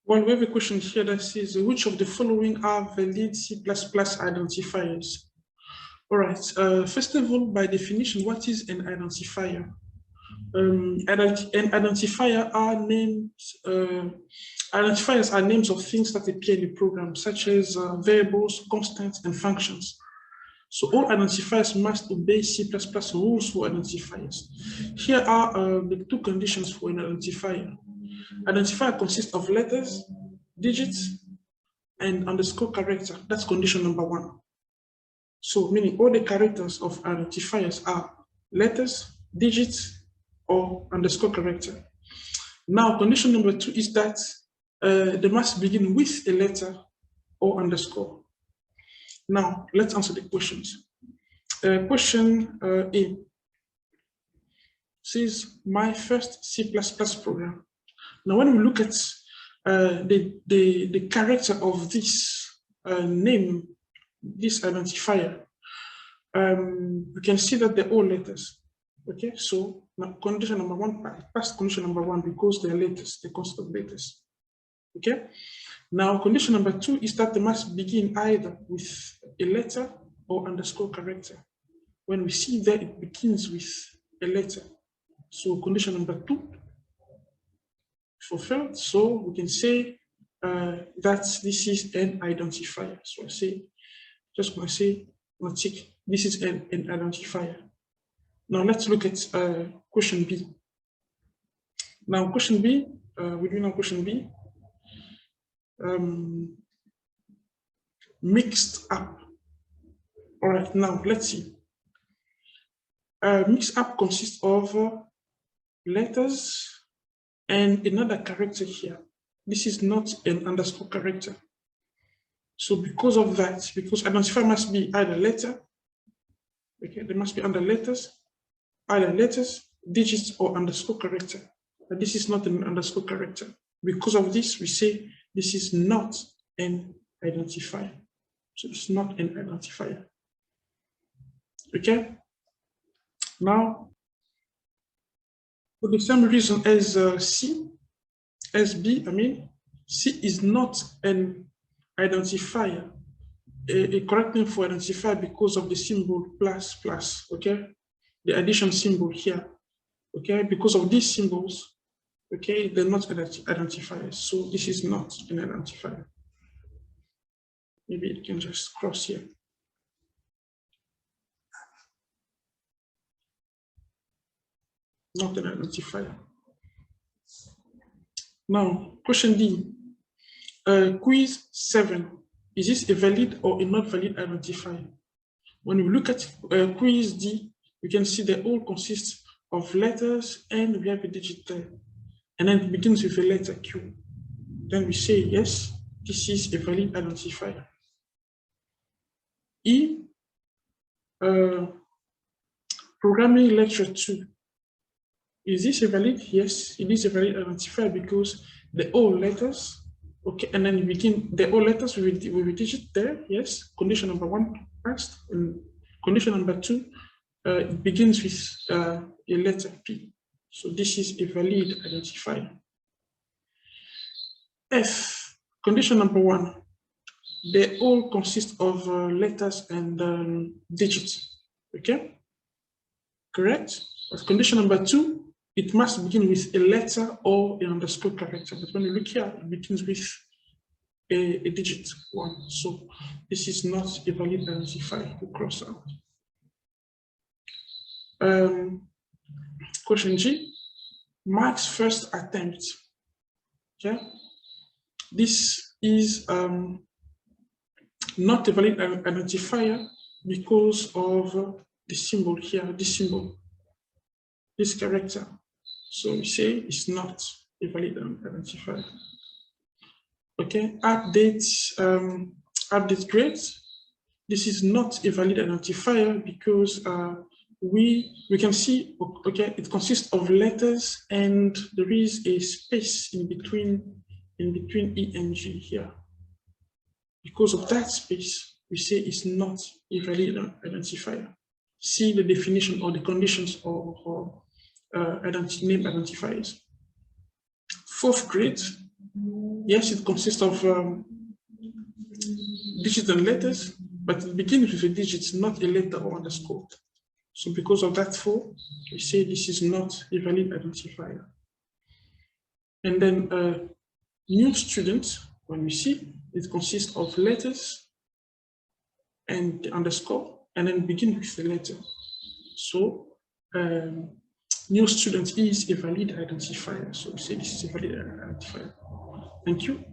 Well, we have a question here that says, which of the following are valid C++ identifiers? All right, first of all, by definition, what is an identifier? An identifier are names, identifiers are names of things that appear in the program, such as variables, constants, and functions. So all identifiers must obey C++ rules for identifiers. Here are the two conditions for an identifier. Identifier consists of letters, digits, and underscore character. That's condition number one. So meaning all the characters of identifiers are letters, digits, or underscore character. Now, condition number two is that they must begin with a letter or underscore. Now, let's answer the questions. Question A says, my first C++ program. Now, when we look at the character of this name, this identifier, we can see that they're all letters. Okay, so now condition number one, past condition number one, because they're letters, they consist of letters. Okay, now condition number two is that they must begin either with a letter or underscore character. When we see that it begins with a letter, so condition number two fulfilled, so we can say that this is an identifier. So I say, just going to say, tick, this is an identifier. Now let's look at question B. Now question B, we're doing question B. Mixed up. All right, now let's see. Mixed up consists of letters and another character here. This is not an underscore character. So because of that, because identifier must be either letter, okay, they must be under letters, either letters, digits, or underscore character. But this is not an underscore character. Because of this, we say this is not an identifier. So it's not an identifier. Okay? Now, for the same reason as B, C is not an identifier, a correct name for identifier because of the symbol plus plus, okay? The addition symbol here, okay? Because of these symbols, okay, they're not identifiers. So this is not an identifier. Maybe it can just cross here. Not an identifier. Now, question D. Quiz 7. Is this a valid or a not valid identifier? When we look at quiz D, we can see they all consist of letters and we have a digit there. And then it begins with a letter Q. Then we say, yes, this is a valid identifier. E, programming lecture 2. Is this a valid? Yes, it is a valid identifier because they're all letters. Okay, and then you begin, they're all letters with a digit there. Yes, condition number one passed. And condition number two, it begins with a letter P. So this is a valid identifier. F, condition number one, they all consist of letters and digits. Okay, correct? But condition number two, it must begin with a letter or an underscore character. But when you look here, it begins with a digit one. So this is not a valid identifier. We cross out. Question G, Mark's first attempt. Okay, this is not a valid identifier because of the symbol here, this symbol, this character. So we say it's not a valid identifier. Okay, update grades. This is not a valid identifier because we can see, okay, it consists of letters and there is a space in between E and G here. Because of that space, we say it's not a valid identifier. See the definition or the conditions of name identifiers. Fourth grade, Yes, it consists of digits and letters, but it begins with a digit, not a letter or underscore. So because of that fault, we say this is not a valid identifier. And then new student, when we see, it consists of letters and the underscore, and then begin with the letter. So new student is a valid identifier. So we say this is a valid identifier. Thank you.